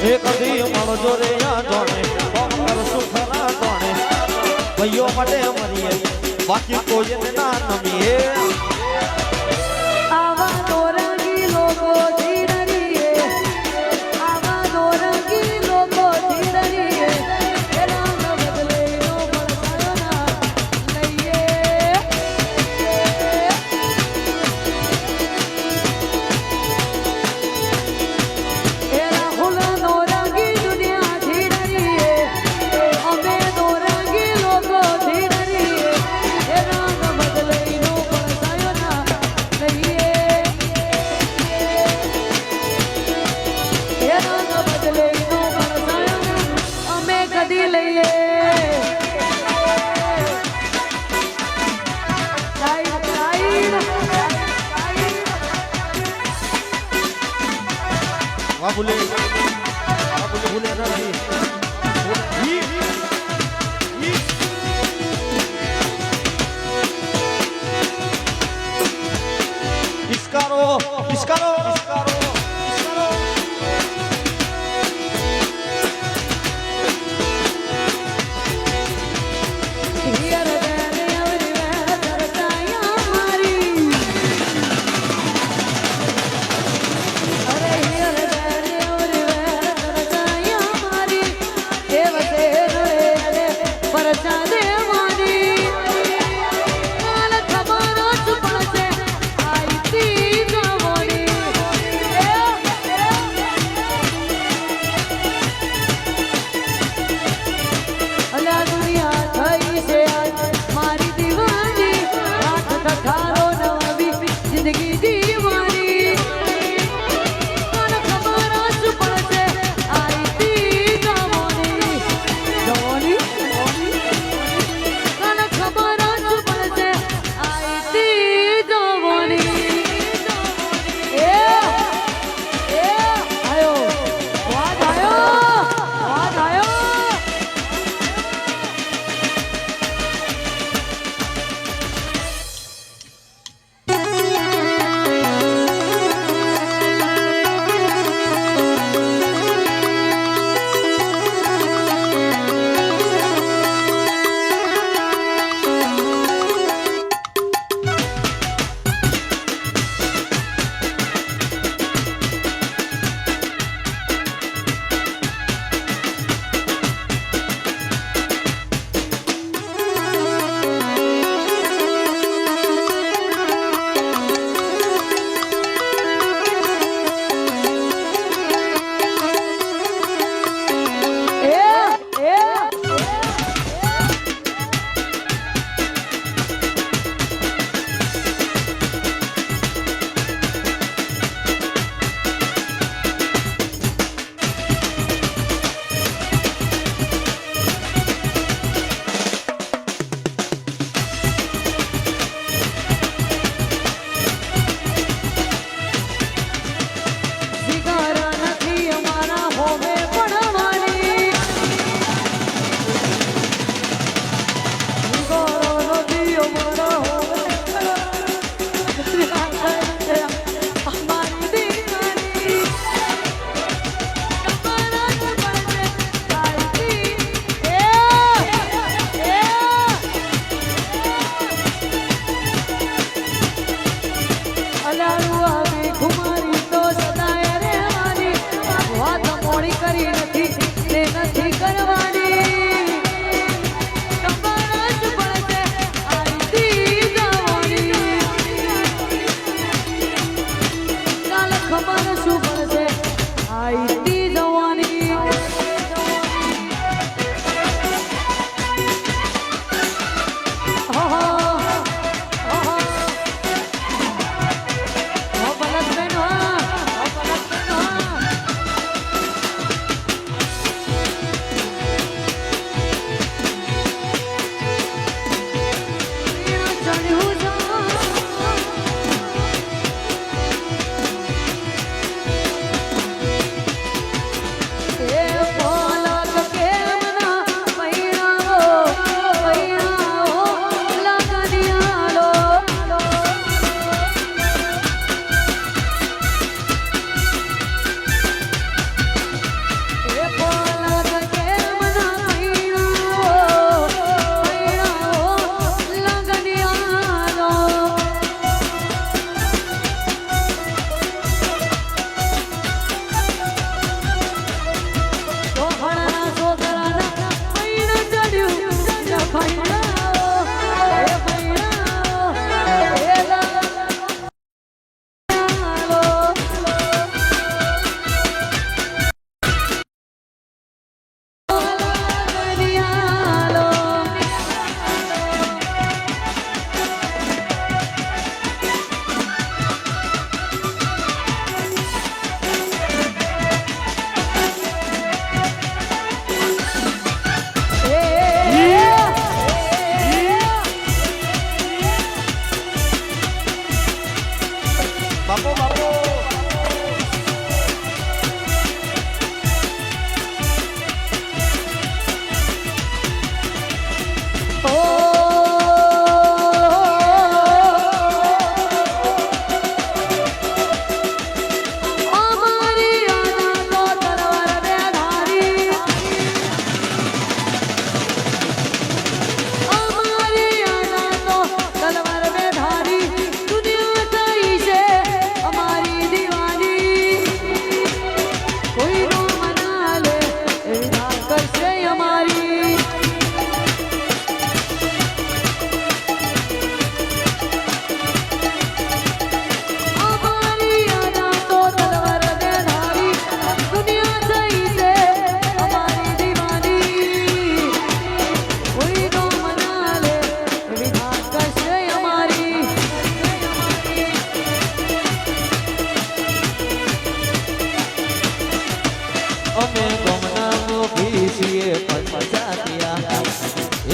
એક દી મળજો રે આ જોણે પકડ સુખરા જોણે ભાઈઓ માટે મરીએ બાકી કોઈને ના નમીએ આવા દોરંગી લોકો ધીરરીએ આવા દોરંગી લોકો ધીરરીએ એના બદલે નો મળતાયો ના લઈએ એના હુલા દોરંગી દુનિયા ધીરરીએ અમે દોરંગી લોકો ધીરરીએ એના બદલે નો મળતાયો ના લઈએ એના બદલે નો મળતાયો ના અમે કદી લઈએ વાહ ભૂલે ભૂલે નથી ઇસ્કારો ઇસ્કારો ઇસ્કારો હિયર બેને આવરી વે તરતાયા મારી અરે હિયર બેને આવરી વે તરતાયા મારી દેવતે રે પરચા દે મારી કાલ તમારો ચુપણ છે આઈતી જમોની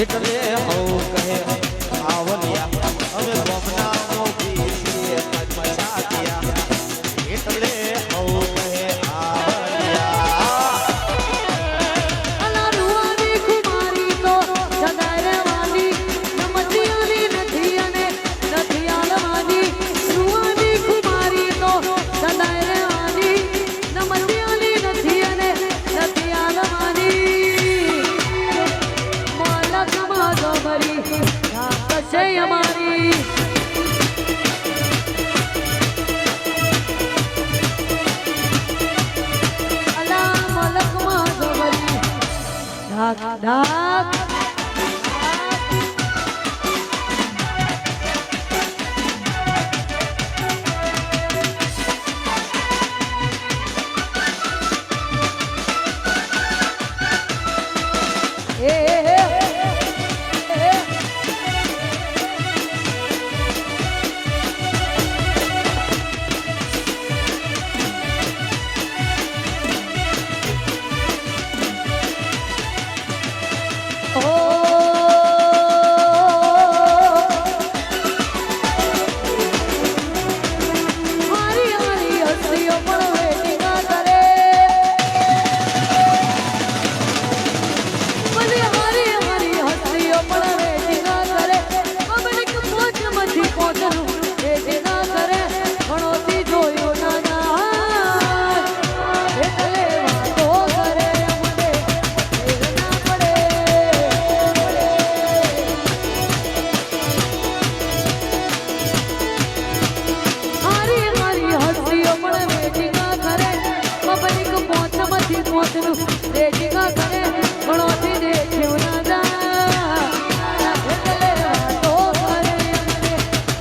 એટલે હઉ કહે આવલિયા અમે ગમના મોભી છીએ મચાત્યા એટલે હઉ કહે આવલિયા અલા રૂવાની કુમારી તો સદાય રહેવાની નમતિયાની નથી અને નથી આલવાની રૂવાની કુમારી તો સદાય રહેવાની નમતિયાની નથી અને નથી આલવાની માલકમાં ગમરી ઢાક છે અમારી અલા મલકમાં ગમરી ઢાક ઢાક રેજીગા કરે ઘણોથી દેખ્યું ના જા એટલે વાતો કરે અમને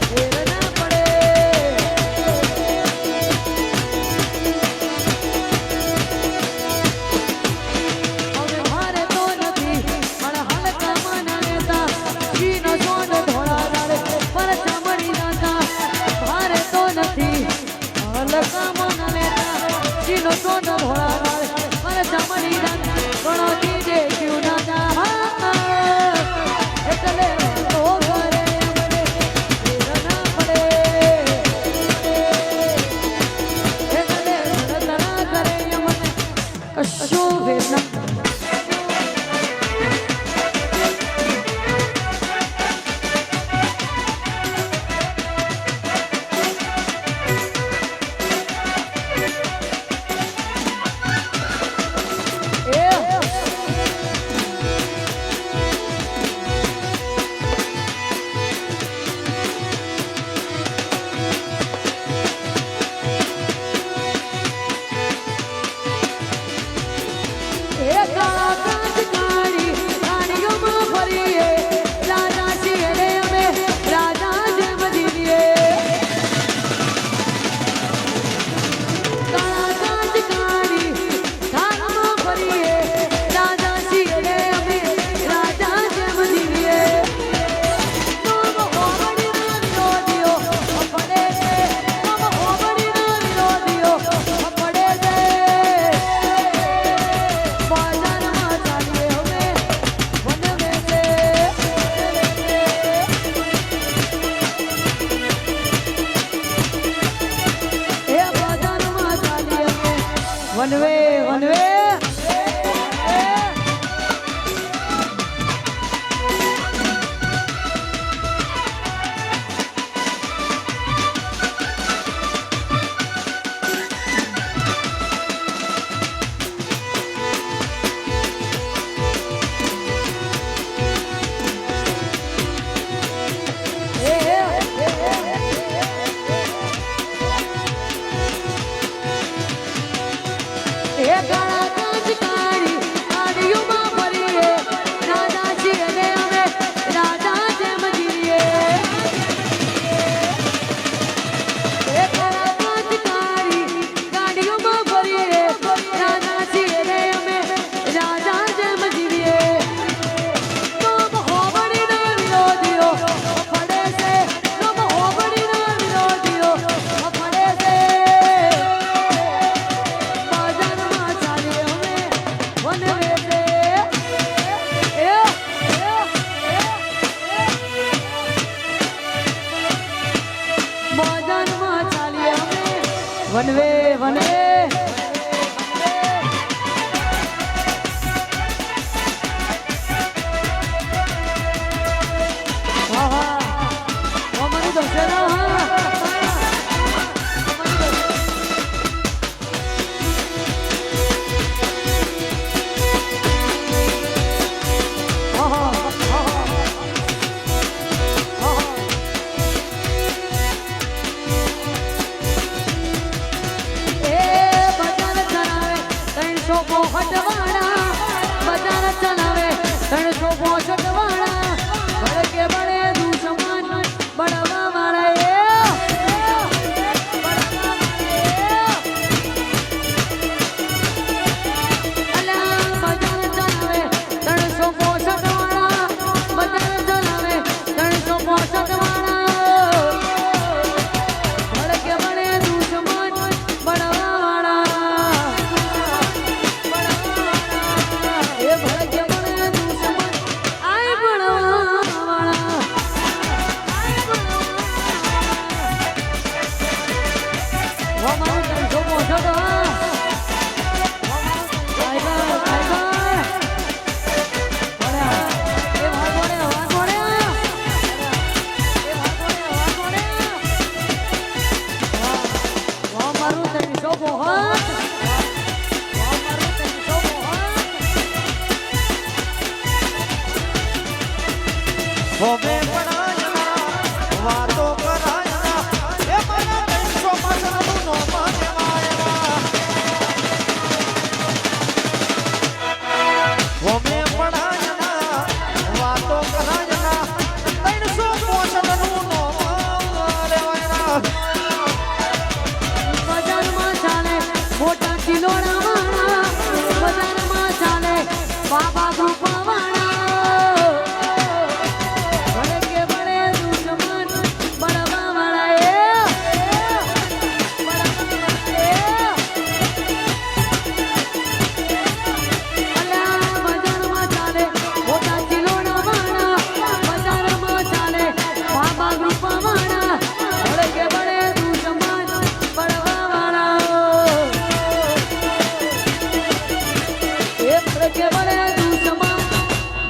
ફેર ના પડે હવે મારે તો નથી પણ હલકામાં ના લેતા ઘીનો સોન ધોળા ગાળે પર ચામડી નાતા મારે તો નથી હલકામાં ના લેતા ઘીનો સોન ધોળા ગાળે ચામડી ઘણોથી દેખ્યું ના એટલે તો કરે અમને ફેર ના પડે એટલે રડતરા કરે અમને કશું ફેર ના વનવે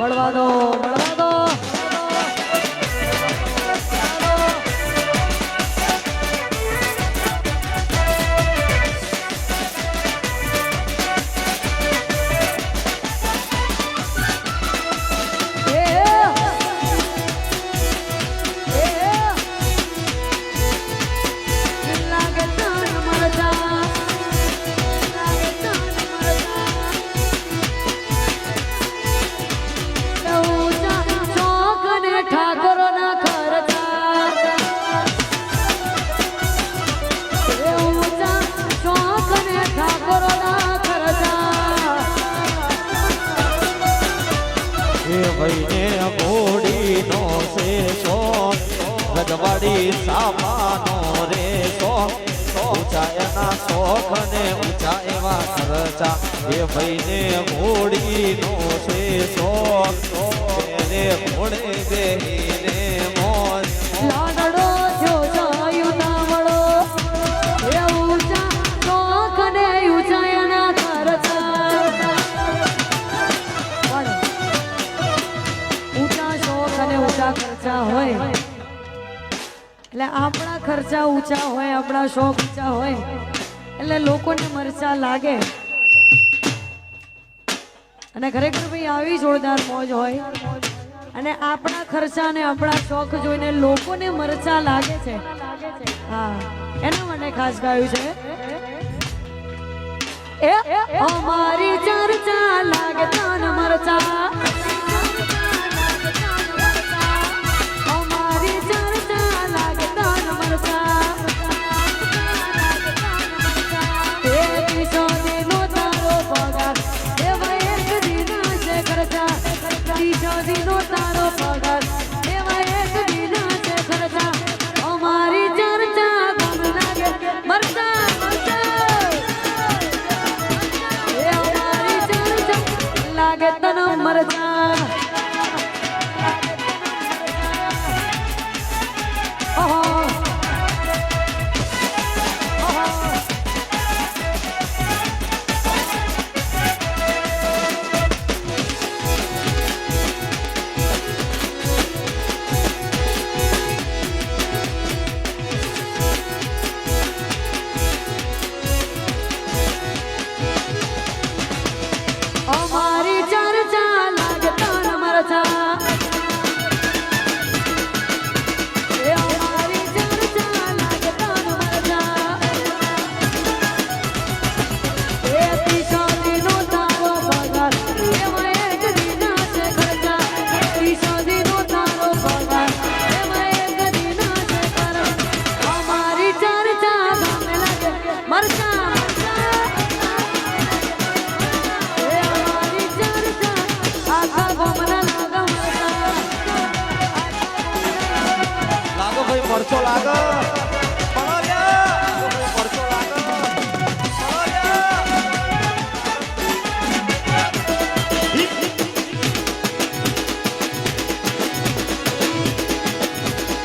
મળવા દો મળવા દો ભાઈને ઘોડીનો છે શોખ રજવાડી સામાનો રે શોખ ઊંચા એના શોખ ને ઊંચા એવા ખર્ચા એ ભાઈને ઘોડીનો છે શોખ એને ઘોડે બેહીને મોજ લાડડો થયો જાયુ નામડો એ ઊંચા શોખ ને ઊંચા એના ખર્ચા ઊંચા શોખ અને ઊંચા ખર્ચા હોય એટલે આપણા ખર્ચા ઊંચા હોય આપણા શોખ ઊંચા હોય એટલે લોકોને મરચા લાગે અને ખરેખર ભાઈ આવી જોરદાર મોજ હોય અને આપણા ખર્ચા અને આપણા શોખ જોઈને લોકોને મરચા લાગે છે હા એના માટે ખાસ ગાયું છે અમારી ચર્ચા લાગે તન મરચા અમારી ચર્ચા લાગે તન મરચા એ કિશોરીનો તારો પગાર એવા એક દિના છે ખર્ચા કિશોરીનો તારો પગાર એવા એક દિના છે ખર્ચા અમારી ચર્ચા ગમ લાગે મરચા એ અમારી ચર્ચા લાગે તન મરચા અમારી ચર્ચા લાગે તન મરચા એ અમારી ચર્ચા લાગે તન મરચા એ કિશોરીનો તારો પગાર એમાં એક દિના છે ખર્ચા કિશોરીનો તારો પગાર એમાં એક દિના છે ખર્ચા અમારી ચર્ચા ગમે લાગે મરચા મરચો લાગે મરચો લાગે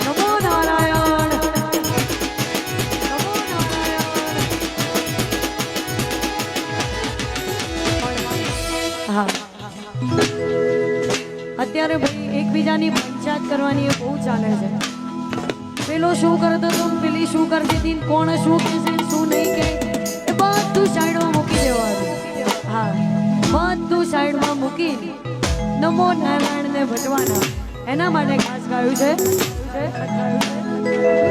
નમો નારાયણ નમો નારાયણ હા અત્યારે ભાઈ એકબીજાની પંચાયત કરવાની એ બહુ ચાલે છે પેલો શું કરતો તો પેલી શું કરતી હતી કોણ શું કહેશે શું નહીં કહે એ બધું સાઈડમાં મૂકી દેવાનું હા બધું સાઈડમાં મૂકી નમો નારાયણને ભજવાના એના માટે ખાસ ગાયું છે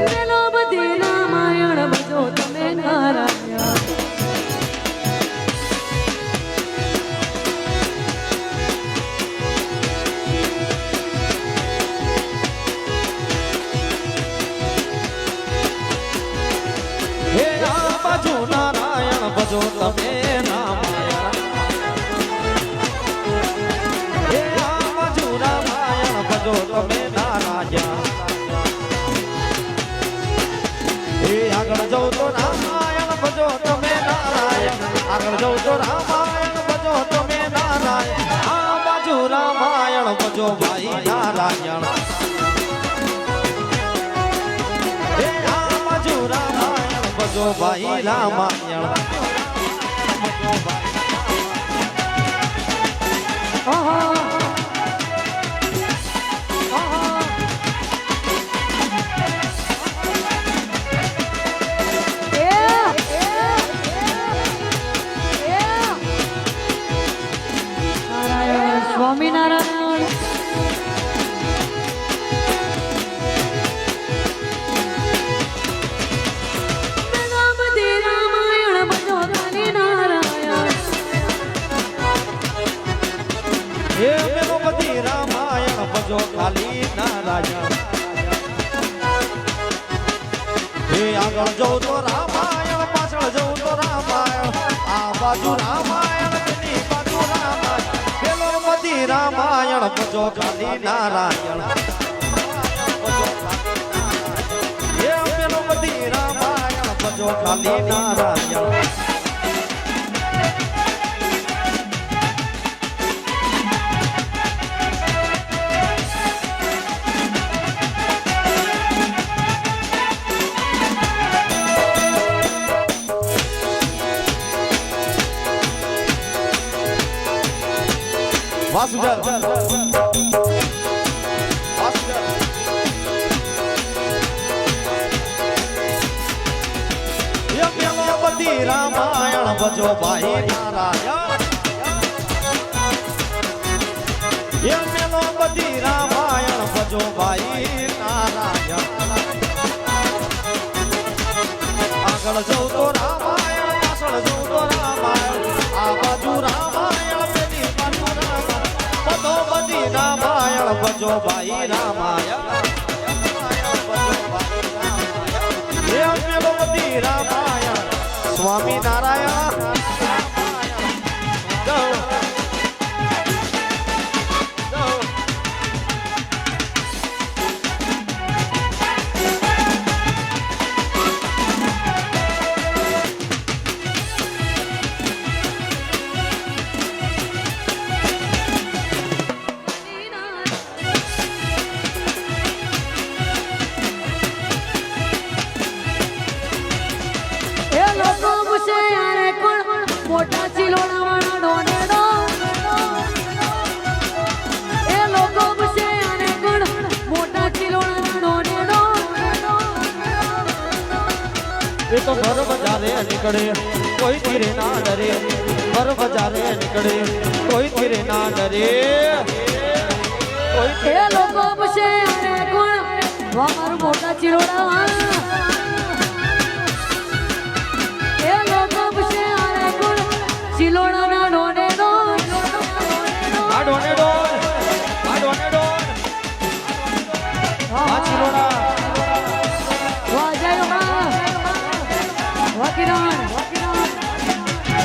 પેલો બધી રામાયણ ભજો તમે નારાયણ ભજો તમે રામાયણ હે બાજુ રામાયણ ભજો તમે નારાયણ હે આગળ જાઉં તો રામાયણ ભજો તમે નારાયણ આગળ જાઉં તો રામાયણ ભજો તમે નારાયણ આ બાજુ રામાયણ ભજો ભાઈ નારાયણ હે આ બાજુ રામાયણ ભજો ભાઈ રામાયણ સ્વામિનારાયણ બધી રામાયણ ભજો ખાલી નારાયણ હે મેલો બધી રામાયણ ભજો ખાલી નારાયણ હે આગળ જવું તો રામાયણ પાછળ જવું તો રામાયણ આ બાજુ રામાયણ પેલી બાજુ રામાયણ પેલો બધી રામાયણ ભજો ખાલી નારાયણ હે પેલો બધી રામાયણ ભજો ખાલી નારાયણ વાસુદેવ બધી રામાયણ ભજો ભાઈ નારાયણ એ મેલો બધી રામાયણ ભજો ભાઈ નારાયણ આગળ જવું તો રામાયણ પાછળ જવું તો રામાયણ આ બાજુ રામાયણ પેલી બાજુ રામાયણ બધો બધી રામાયણ ભજો ભાઈ રામાયણ એ મેલો બધી રામાયણ સ્વામિનારાયણ મોટા ચિલોડા વાળા ડોને ડો એ લોકો પૂછે આને કોણ મોટા ચિલોડા ડોને ડો એ તો ભર બજારે નીકળે કોઈ ધીરે ના ડરે ભર બજારે નીકળે કોઈ ધીરે ના ડરે કોઈ એ લોકો પૂછે આને કોણ મારું મોટા ચિલોડા વાળા એ લોકો પૂછે આને કોણ ચિલોડા ના ડોને ડો આ ડોને ડોન આ ડોને ડોન આ ચિલોડા વાહ જય માં વાહ કિરણ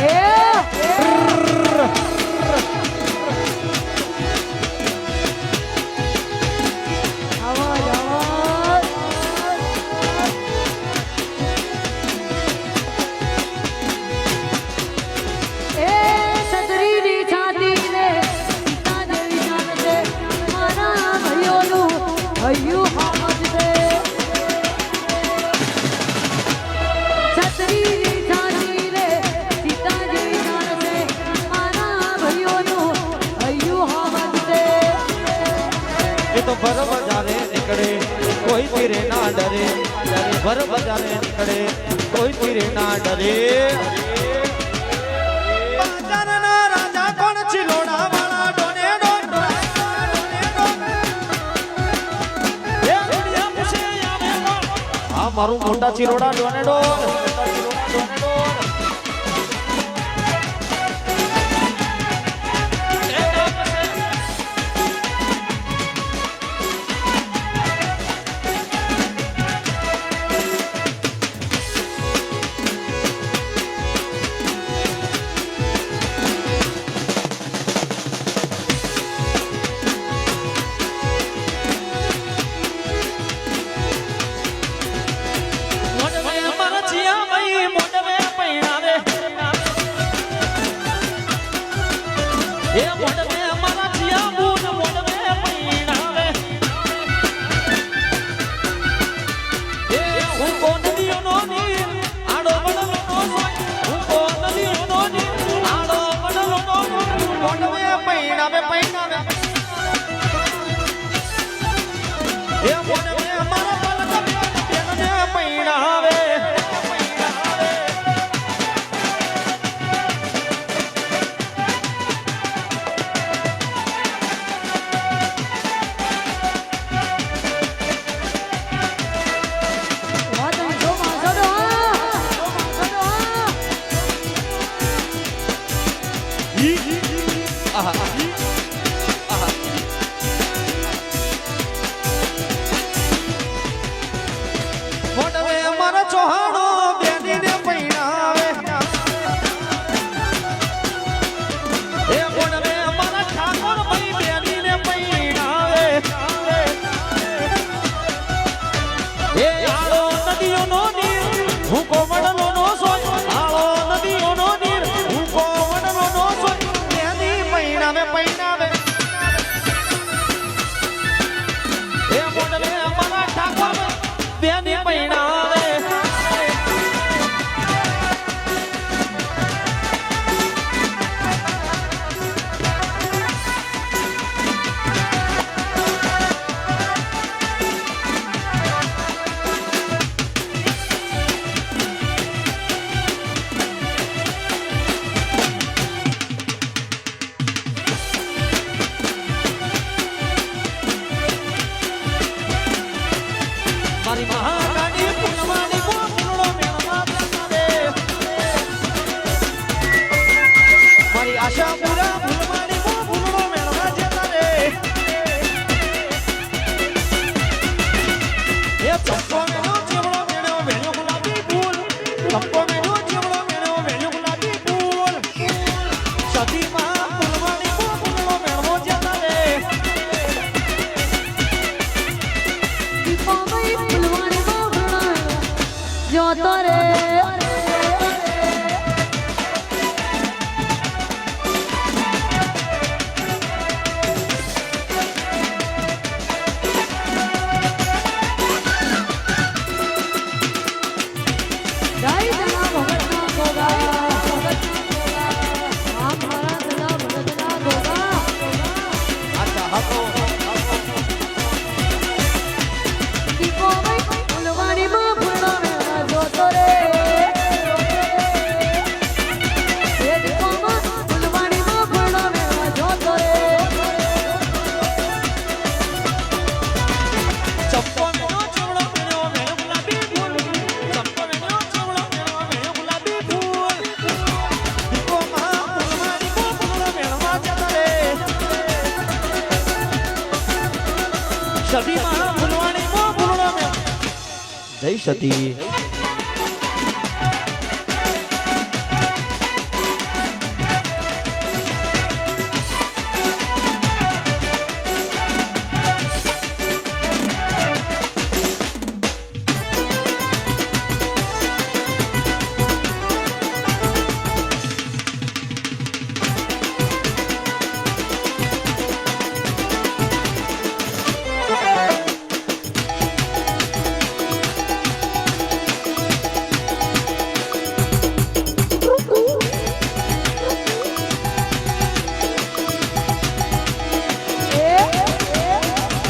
એ આવાજ આવાજ એ સદરીની છાતી ને સીતા જેવી જાન છે મારા ભાઈઓનું હૈયું હામજ છે સદરીની છાતી ને સીતા જેવી જાન છે મારા ભાઈઓનું હૈયું હામજ છે એ તો ભર બજારે નીકળે કોઈ ધીરે ના ડરે ભર બજારે નીકળે કોઈ ધીરે ના ડરે બજારના રાજા કોણ ચિલોડા વાળા ડોને ડોન એ દુનિયા પૂછે આવે કોણ આ મારું મોટા ચિલોડા ડોને ડોન મોડવે આહા આહા મોડવે મારા ચોહાણો બેનીને પૈણાવે એ મોડવે મારા ઠાકોર ભાઈ બેનીને પૈણાવે એ આળો નદીઓનો નીર હું કોમડનો નો સોય આળો નદીઓનો નીર હું કોમડનો નો સોય બેની પૈણાવે પૈણાવે એ મોડવે મારા ઠાકોર બેની પૈણાવે મારી મહારાણી ફૂલવાણી બો ફૂલડો મેળમાં બેસાડે મારી આશાપુરા ફૂલવાણી બો ફૂલડો મેળમાં જતા રે એ ચંપો મેળો ચેવડો મેળો વેણ્યો ગુલાબી ફૂલ ચંપો મેળો ચેવડો મેળો વેણ્યો ગુલાબી ફૂલ સતીમાં ફૂલવાણી બો ફૂલડો મેળવો જતા રે દીપાભાઈ ફૂલવાણી બાવળા જોતો રે જય જના ભગતના ગોગા આ મારા સદા ભગતના ગોગા આછા હતો દીપાભાઈ ફૂલવાણી બાવળા મેળા જોતો રે એ દીપામાં ફૂલવાણી બાવળા મેળા જોતો રે ચંપો મેળો ચેવડો મેળો વેણ્યો ગુલાબી ફૂલ ચંપો મેળો ચેવડો મેળો વેણ્યો ગુલાબી ફૂલ દીપોમાં ફૂલવાણી બો ફૂલડો મેળમાં જતા રે સતીમાં ફૂલવાણી બો ફૂલડો મેળ જય સતી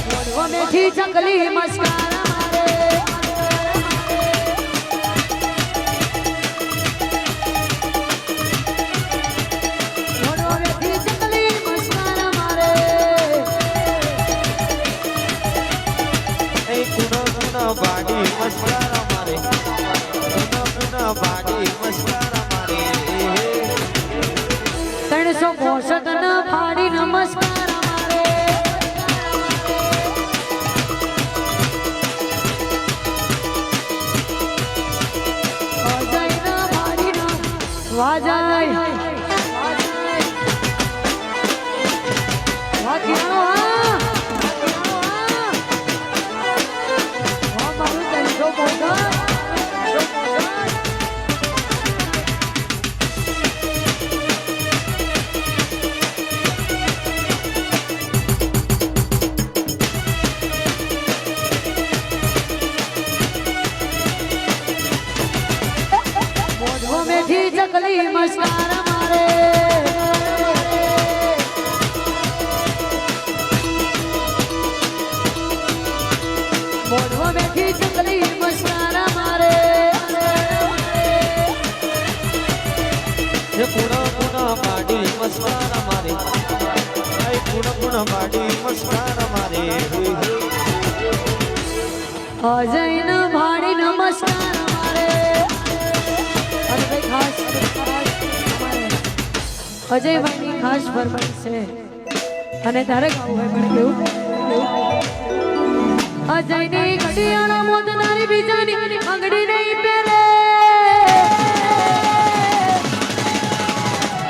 મોઢવા મેઠી ચકલી મસ્કારા મારે મોઢવા મેઠી ચકલી મસ્કારા મારે એ કુણા બાડી મસ્કારા મારે કુણા બાડી મસ્કારા મારે 365 ના ફાડી નમસ્કાર મારે અજય ના ફાડી ના વાજાય વાક્યાનો હા મારું 365 મેઠી ચકલી મસ્કારા મારે મોઢવા મેઠી ચકલી મસ્કારા મારે એ કુણા બાડી મસ્કારા મારે એ કુણા બાડી મસ્કારા મારે અજય ના ભાડી નમસ્કાર મારે અને ભાઈ ખાસ અમારે અજયભાઈની ખાસ ફરમાઈશ છે અને તારે ગાવું હોય પણ કેવું અજયની ઘડિયાળા મોતનારી બીજાની આંગળી નહીં પહેરે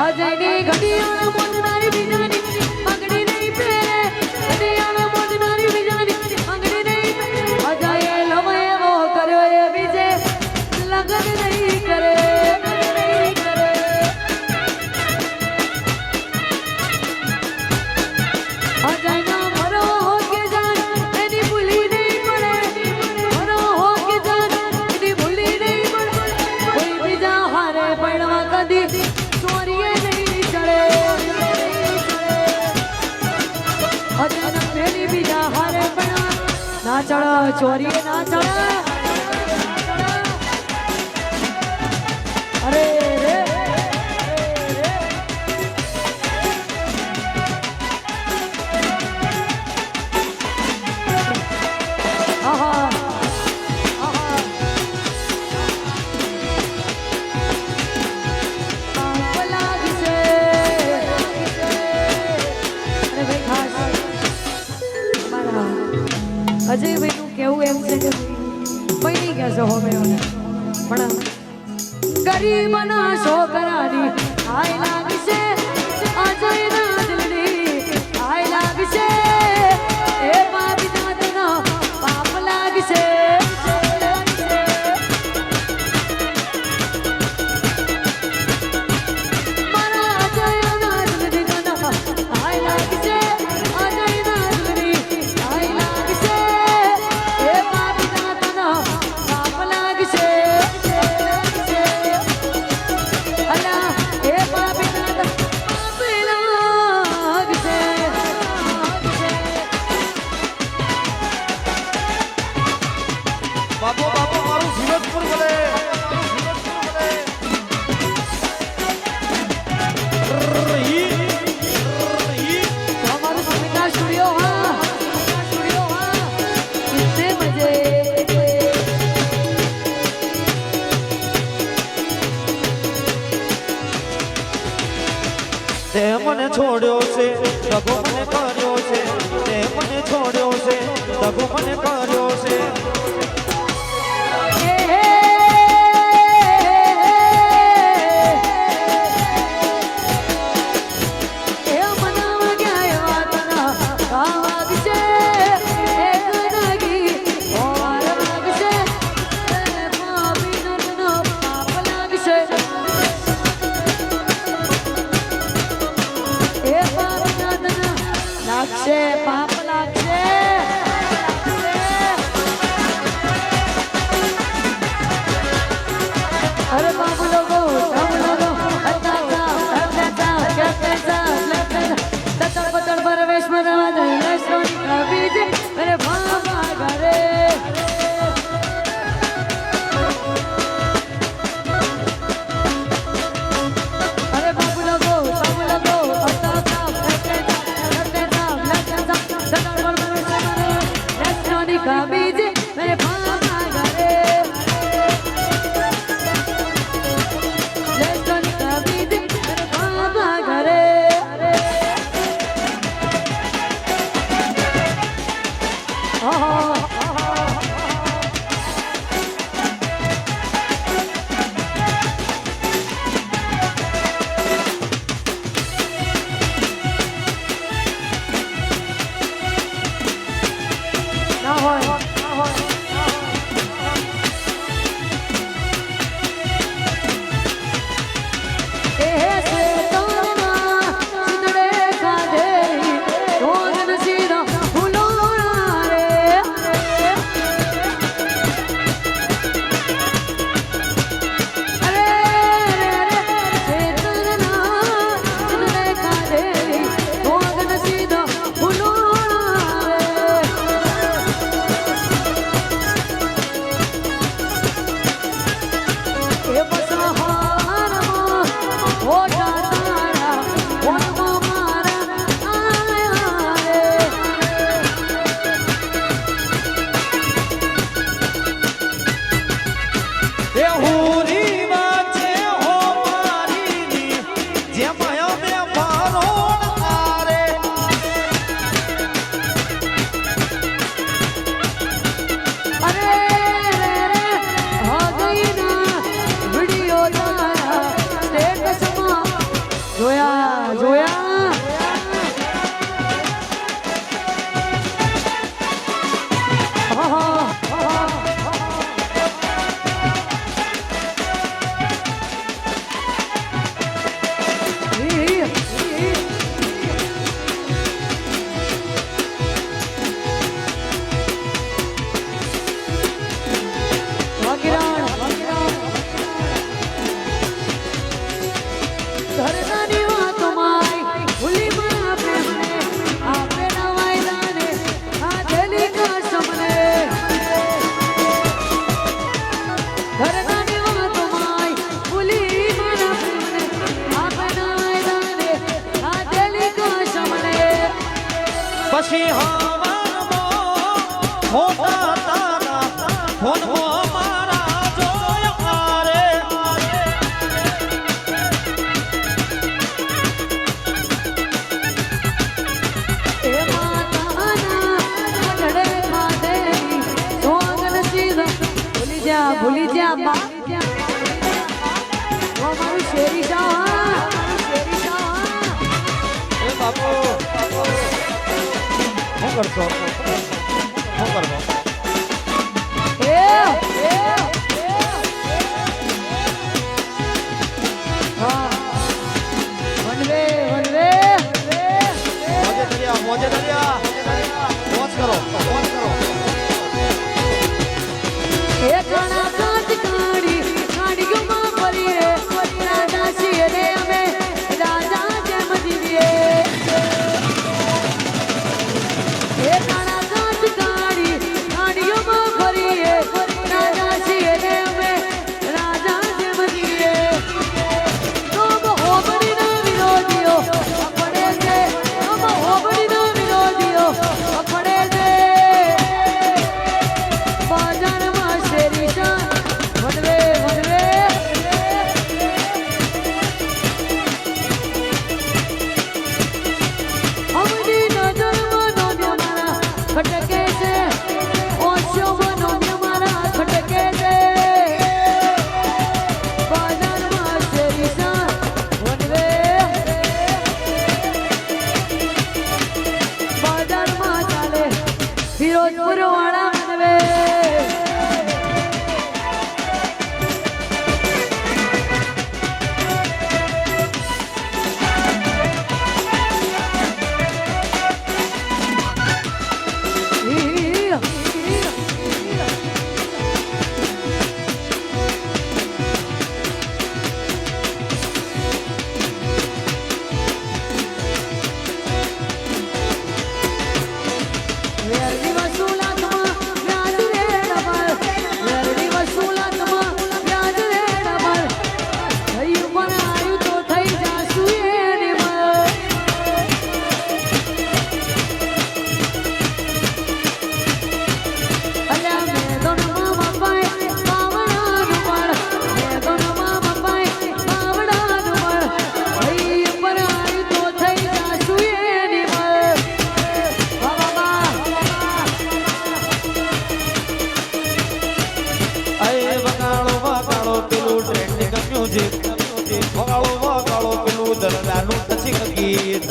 અજયની ઘડિયાળા મોતનારી બીજાની આંગળી નહીં પહેરે ઘડિયાળા મોતનારી બીજાની આંગળી નહીં પહેરે અજયે લવ એવો કર્યો એ બીજે લગન નહીં કરે અજયના મરો હો કે જાન એની ભૂલી નહીં પડે મરો હો કે જાન એની ભૂલી નહીં પડે કોઈ બીજા હારે પડવા કદી ચોરીએ નહીં ચડે અજયના પેલી બીજા હારે પડવા ના ચડો ચોરીએ ના ચડે અરે રે આહા આહા પાપ લાગશે અરે ભાઈ ખાસ મારા અજયભાઈનું કેવું એમ છે કે ભાઈ નહીં કહેશો હવે પણ ગરીબના છોકરાની આય લાગશે અજયના દિલની આય લાગશે એ પાપી જાતનો પાપ લાગશે મારા અજયના દિલની આય લાગશે અજયના દિલની આય લાગશે એ પાપી જાતનો પાપ લાગશે અલા એ પાપી જાતનો પાપ લાગશે બાપો બાપો મારું સુરતપુર બોલે हमारे समिता स्टूडियो हाँ कितने मजे તે મને છોડ્યો છે દગો મને કર્યો છે તે મને છોડ્યો છે દગો મને કર્યો છે લાગશે પાપ લાગશે અરે બાબુ લોકો સબ લોકો પરવેશ અરે બાબા ઘરે અરે બાબુ લોકો સબ લોકો बीज मेरे भामा घरे का बीज मेरे भामा घरे એ હુરી વાંચે હો મારી જેમ રોણ તારે અરે હા ગઈ ના વિડિયો તારા સ્ટેટસમાં જોયા જોયા ઘરનાની વાતો માય ભૂલી મારા પ્રેમને આપે ના વાયદાને આ દિલી કસમને ઘરનાની વાતો માય ભૂલી મારા પ્રેમને આપે ના વાયદાને આ દિલી કસમને પછી હવારમાં હોતા તારા ફોનમાં મારા જોયા રે એ માતાના ગઢે ખાધેલી સોગન સીધા ભૂલી જા બા ઓ મારું શેરી શાહ એ બાપુ શું કરશો શું કરશો મોજે દરિયા મોજ કરો ઘણા કાચ કાઢી ગાડીઓમાં ફરીએ રાજા છીએ રે અમે રાજા જેમ જીવીએ ઘણા કાચ કાઢી ગાડીઓમાં ફરીએ રાજા છીએ રે અમે રાજા જેમ જીવીએ તો હોબળીના વિરોધીઓ પડે છે હોબળીના વિરોધીઓ પડે છે બાજારમાં શેરી શાહ વનવે વનવે અમની નજરમાં નોન્યા મારા ખટકે છે ઓછોમાં નોન્યા મારા ખટકે છે બાજારમાં શેરી શાહ વનવે બાજારમાં ચાલે ફિરોજપુર વાળા વનવે વેરની વસૂલાતમાં વ્યાજ રે ડબલ વેરની વસૂલાતમાં વ્યાજ રે ડબલ થયું પણ આયુ તો થઈ જાશું એની મર અલ્યા મેદોનમાં મપાય બાવડાનું મળ મેદોનમાં મપાય બાવડાનું મળ થયું પણ આયુ તો થઈ જાશું એની મર અય વગાડો પેલું ટ્રેન્ડિંગ મ્યુઝિક વગાડો પેલું દરદાનું ટચિંગ ગીત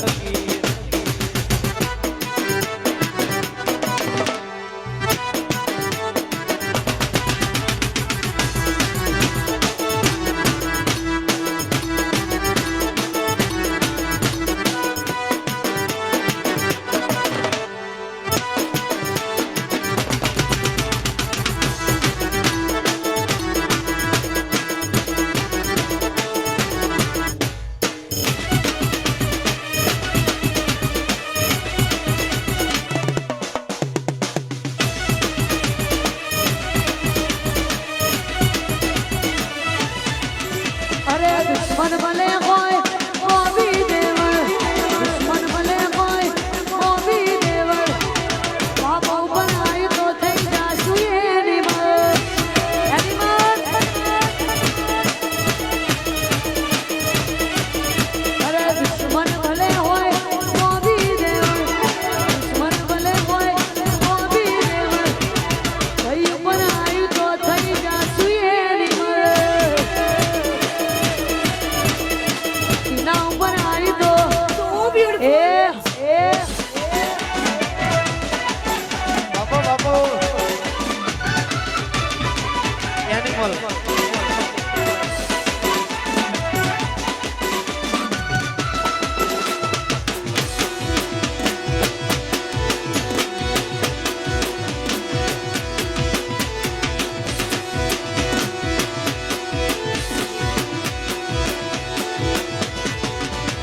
એ બાપો બાપો એનિમલ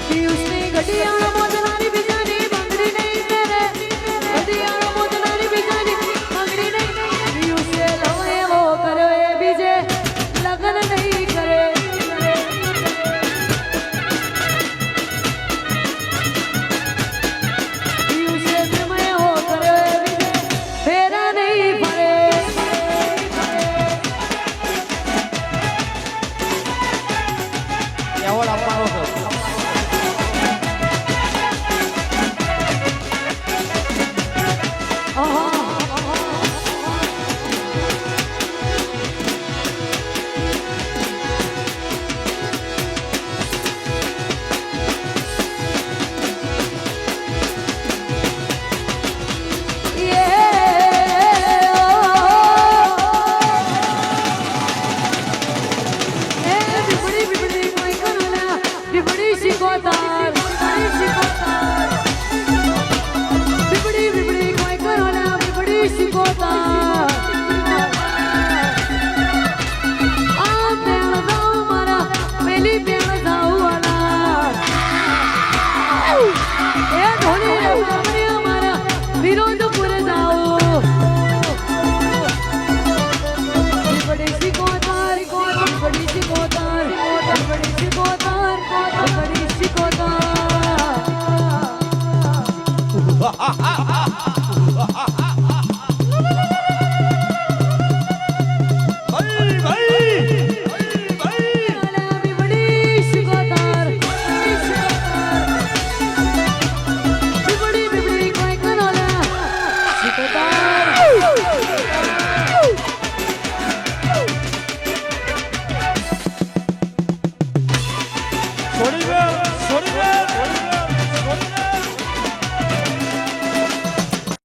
પિયુષની ઘડિયાળ